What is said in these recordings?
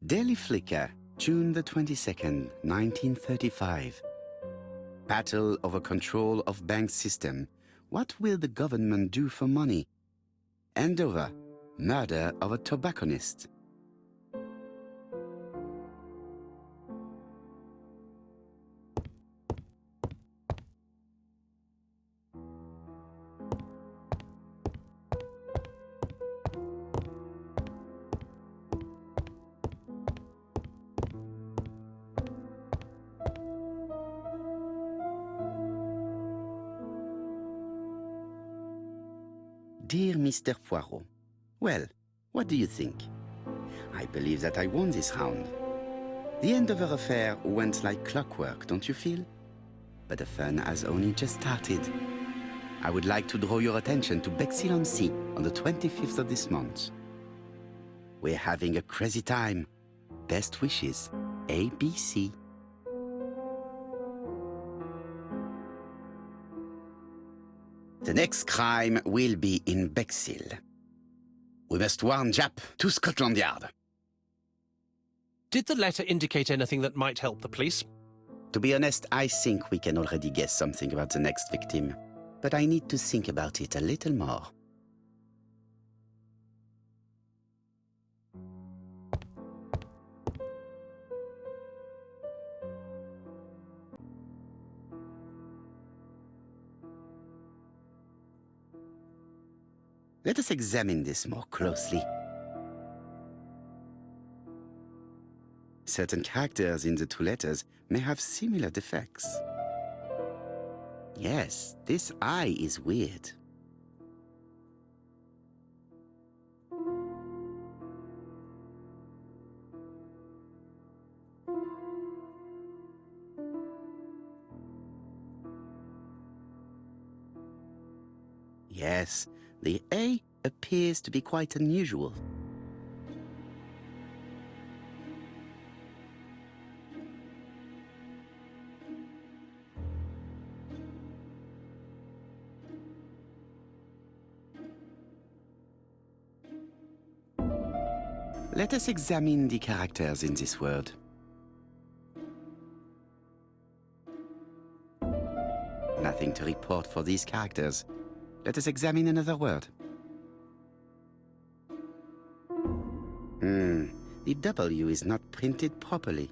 Daily Flicker, June the 22nd, 1935. Battle over control of bank system. What will the government do for money? Andover, murder of a tobacconist. Dear Mr. Poirot, well, what do you think? I believe that I won this round. The Andover affair went like clockwork, don't you feel? But the fun has only just started. I would like to draw your attention to Bexhill-on-Sea on the 25th of this month. We're having a crazy time. Best wishes, ABC. The next crime will be in Bexhill. We must warn Jap to Scotland Yard. Did the letter indicate anything that might help the police? To be honest, I think we can already guess something about the next victim. But I need to think about it a little more. Let us examine this more closely. Certain characters in the two letters may have similar defects. Yes, this I is weird. Yes, the A appears to be quite unusual. Let us examine the characters in this word. Nothing to report for these characters. Let us examine another word. The W is not printed properly.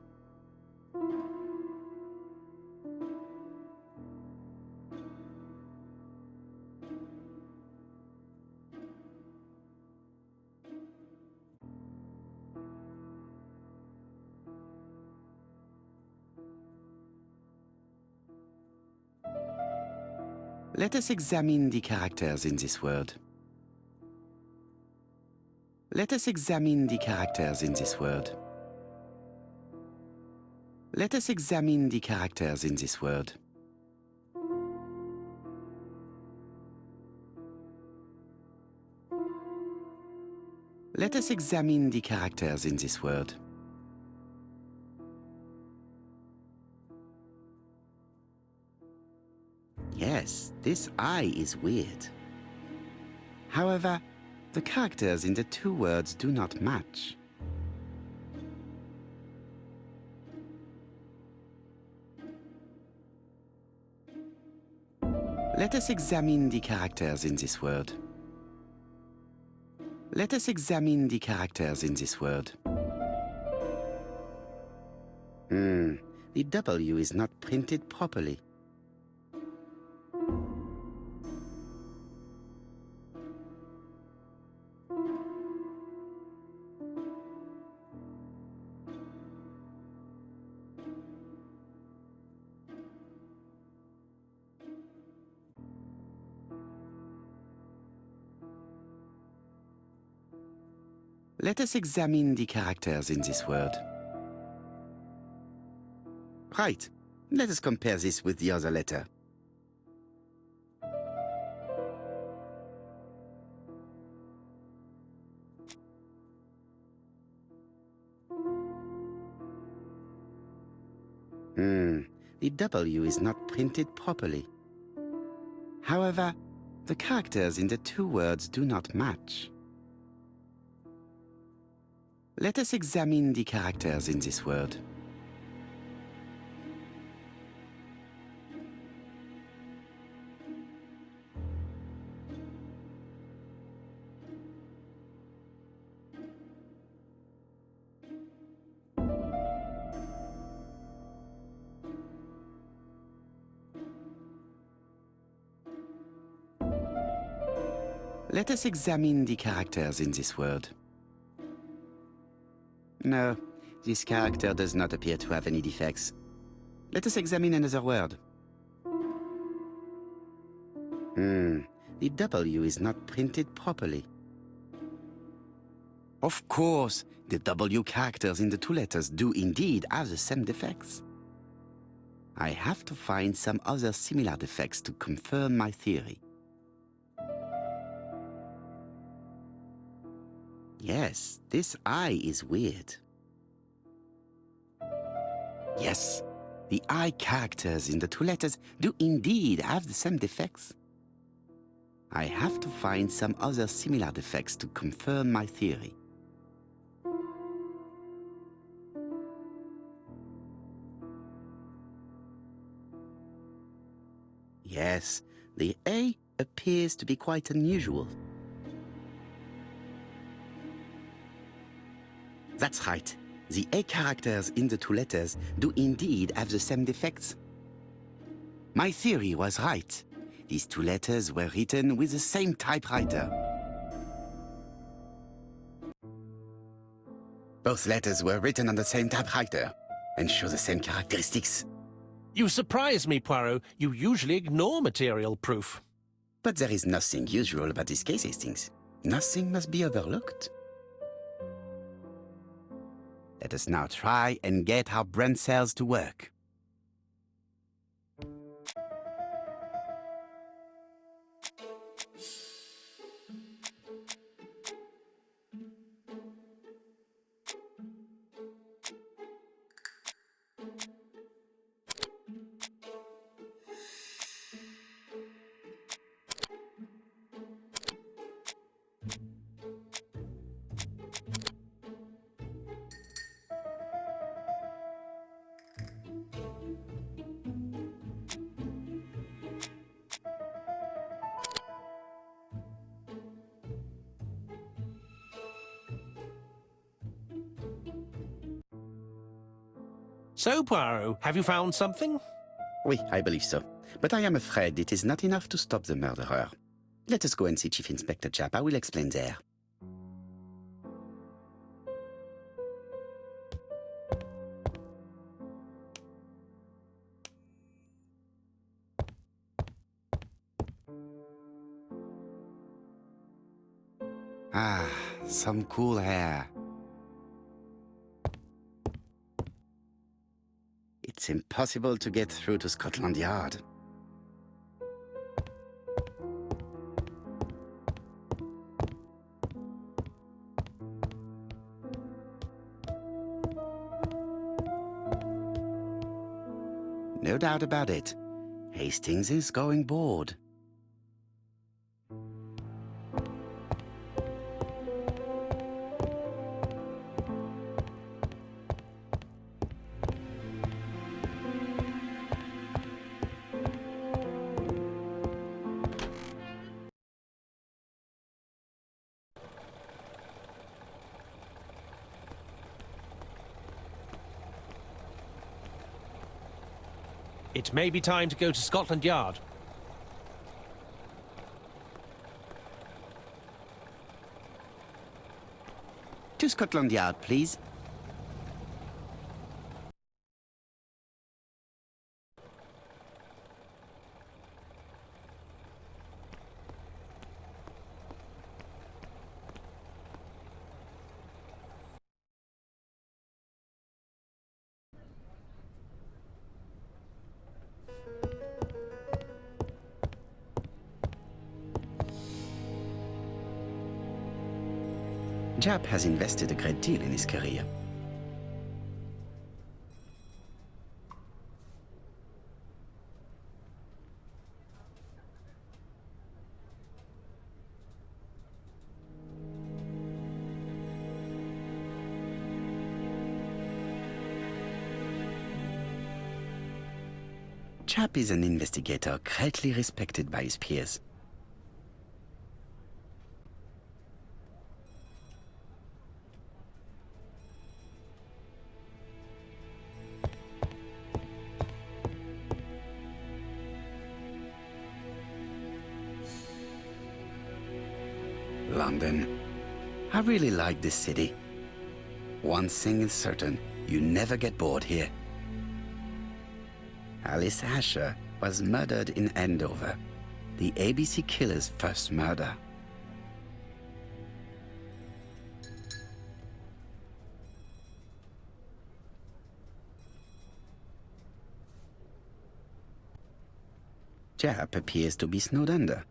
Let us examine the characters in this word. Let us examine the characters in this word. Let us examine the characters in this word. Let us examine the characters in this word. Yes, this I is weird. However, the characters in the two words do not match. Let us examine the characters in this word. Let us examine the characters in this word. The W is not printed properly. Let us examine the characters in this word. Right. Let us compare this with the other letter. The W is not printed properly. However, the characters in the two words do not match. Let us examine the characters in this word. Let us examine the characters in this word. No, this character does not appear to have any defects. Let us examine another word. The W is not printed properly. Of course, the W characters in the two letters do indeed have the same defects. I have to find some other similar defects to confirm my theory. Yes, this I is weird. Yes, the I characters in the two letters do indeed have the same defects. I have to find some other similar defects to confirm my theory. Yes, the A appears to be quite unusual. That's right. The A characters in the two letters do indeed have the same defects. My theory was right. These two letters were written with the same typewriter. Both letters were written on the same typewriter and show the same characteristics. You surprise me, Poirot. You usually ignore material proof. But there is nothing usual about this case, Hastings. Nothing must be overlooked. Let us now try and get our brain cells to work. So, Poirot, have you found something? Oui, I believe so. But I am afraid it is not enough to stop the murderer. Let us go and see Chief Inspector Japp. I will explain there. Ah, some cool air. It's impossible to get through to Scotland Yard. No doubt about it. Hastings is going bored. It may be time to go to Scotland Yard. To Scotland Yard, please. Japp has invested a great deal in his career. Chap is an investigator greatly respected by his peers. London. I really like this city. One thing is certain, you never get bored here. Alice Asher was murdered in Andover, the ABC killer's first murder. Jap appears to be snowed under.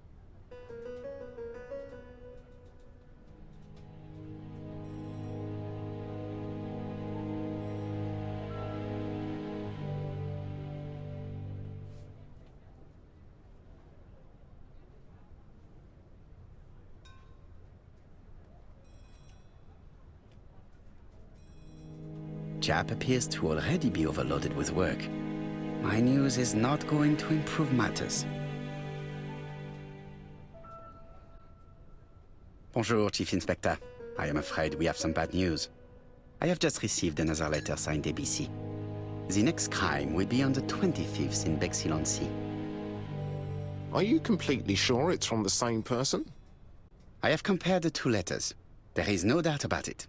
Jap appears to already be overloaded with work. My news is not going to improve matters. Bonjour, Chief Inspector. I am afraid we have some bad news. I have just received another letter signed ABC. The next crime will be on the 25th in Bexhill-on-Sea. Are you completely sure it's from the same person? I have compared the two letters. There is no doubt about it.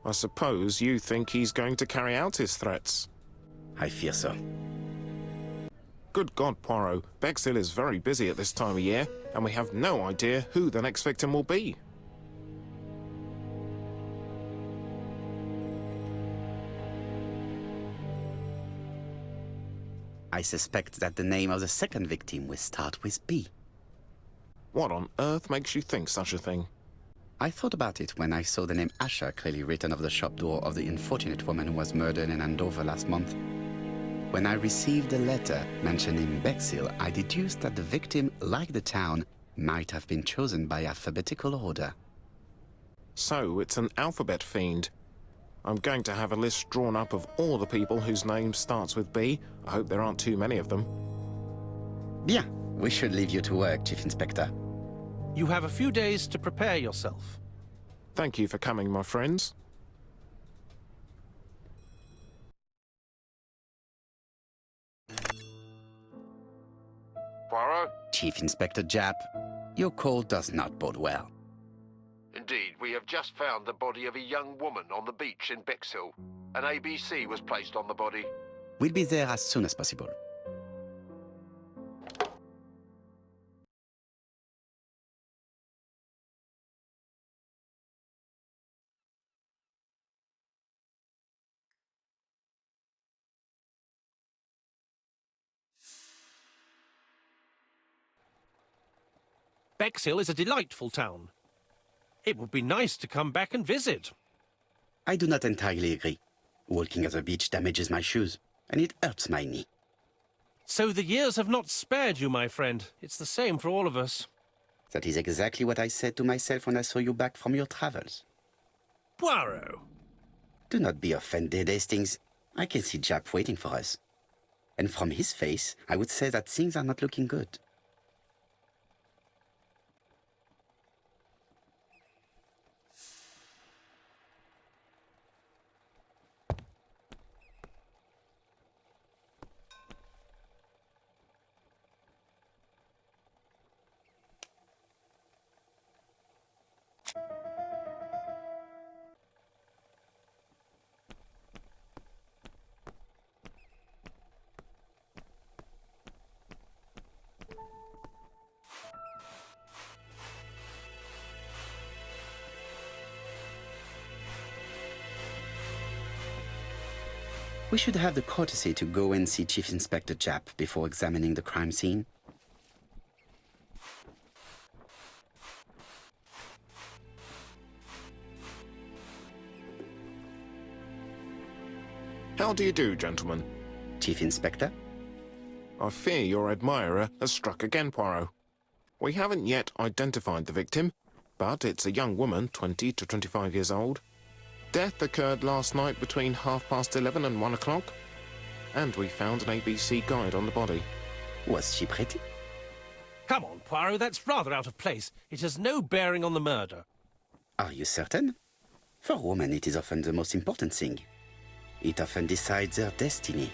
I suppose you think he's going to carry out his threats. I fear so. Good God, Poirot. Bexhill is very busy at this time of year, and we have no idea who the next victim will be. I suspect that the name of the second victim will start with B. What on earth makes you think such a thing? I thought about it when I saw the name Asher clearly written over the shop door of the unfortunate woman who was murdered in Andover last month. When I received a letter mentioning Bexhill, I deduced that the victim, like the town, might have been chosen by alphabetical order. So it's an alphabet fiend. I'm going to have a list drawn up of all the people whose name starts with B. I hope there aren't too many of them. Bien, we should leave you to work, Chief Inspector. You have a few days to prepare yourself. Thank you for coming, my friends. Poirot? Chief Inspector Jap, your call does not bode well. Indeed, we have just found the body of a young woman on the beach in Bexhill. An ABC was placed on the body. We'll be there as soon as possible. Bexhill is a delightful town. It would be nice to come back and visit. I do not entirely agree. Walking at the beach damages my shoes, and it hurts my knee. So the years have not spared you, my friend. It's the same for all of us. That is exactly what I said to myself when I saw you back from your travels. Poirot! Do not be offended, Hastings. I can see Jap waiting for us. And from his face, I would say that things are not looking good. We should have the courtesy to go and see Chief Inspector Jap before examining the crime scene. How do you do, gentlemen? Chief Inspector? I fear your admirer has struck again, Poirot. We haven't yet identified the victim, but it's a young woman, 20 to 25 years old. Death occurred last night between 11:30 and 1 o'clock. And we found an ABC guide on the body. Was she pretty? Come on, Poirot, that's rather out of place. It has no bearing on the murder. Are you certain? For women, it is often the most important thing. It often decides their destiny.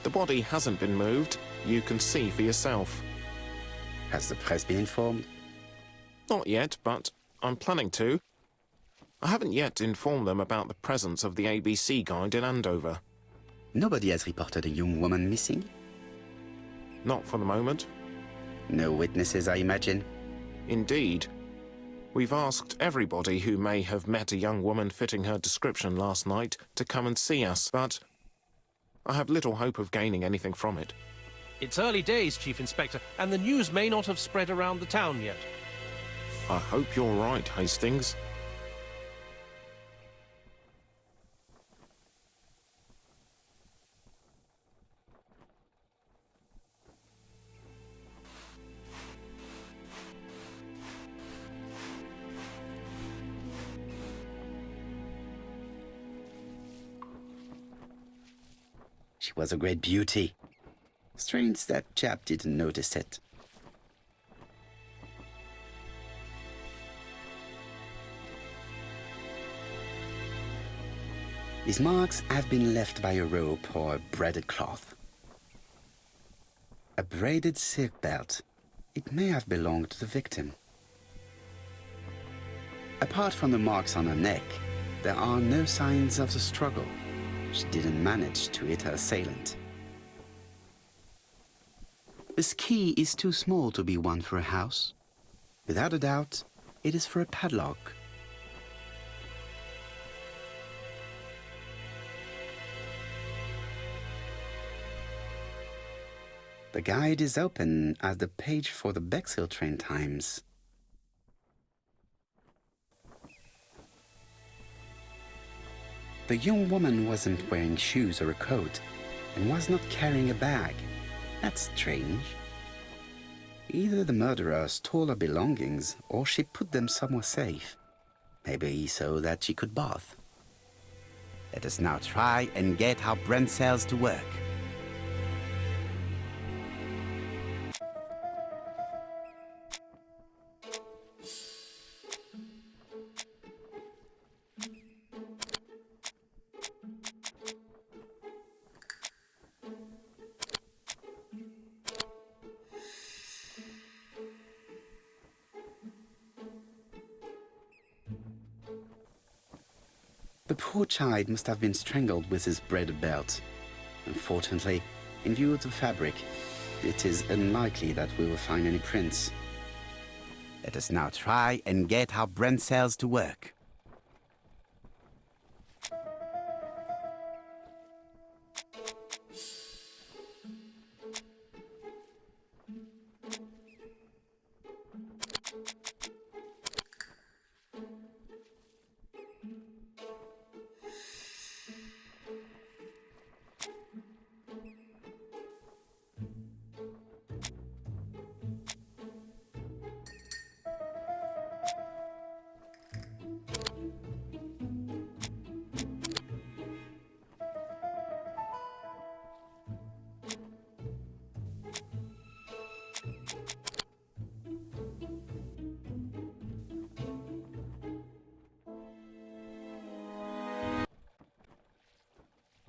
The body hasn't been moved. You can see for yourself. Has the press been informed? Not yet, but I'm planning to. I haven't yet informed them about the presence of the ABC guide in Andover. Nobody has reported a young woman missing? Not for the moment. No witnesses, I imagine. Indeed. We've asked everybody who may have met a young woman fitting her description last night to come and see us, but I have little hope of gaining anything from it. It's early days, Chief Inspector, and the news may not have spread around the town yet. I hope you're right, Hastings. She was a great beauty. Strange that chap didn't notice it. These marks have been left by a rope or a braided cloth. A braided silk belt. It may have belonged to the victim. Apart from the marks on her neck, there are no signs of the struggle. She didn't manage to hit her assailant. This key is too small to be one for a house. Without a doubt, it is for a padlock. The guide is open as the page for the Bexhill train times. The young woman wasn't wearing shoes or a coat and was not carrying a bag. That's strange. Either the murderer stole her belongings or she put them somewhere safe. Maybe so that she could bath. Let us now try and get our brain cells to work. The poor child must have been strangled with his braided belt. Unfortunately, in view of the fabric, it is unlikely that we will find any prints. Let us now try and get our brain cells to work.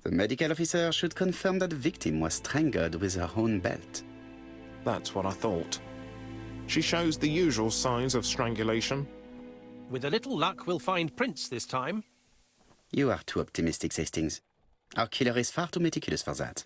The medical officer should confirm that the victim was strangled with her own belt. That's what I thought. She shows the usual signs of strangulation. With a little luck, we'll find prints this time. You are too optimistic, Hastings. Our killer is far too meticulous for that.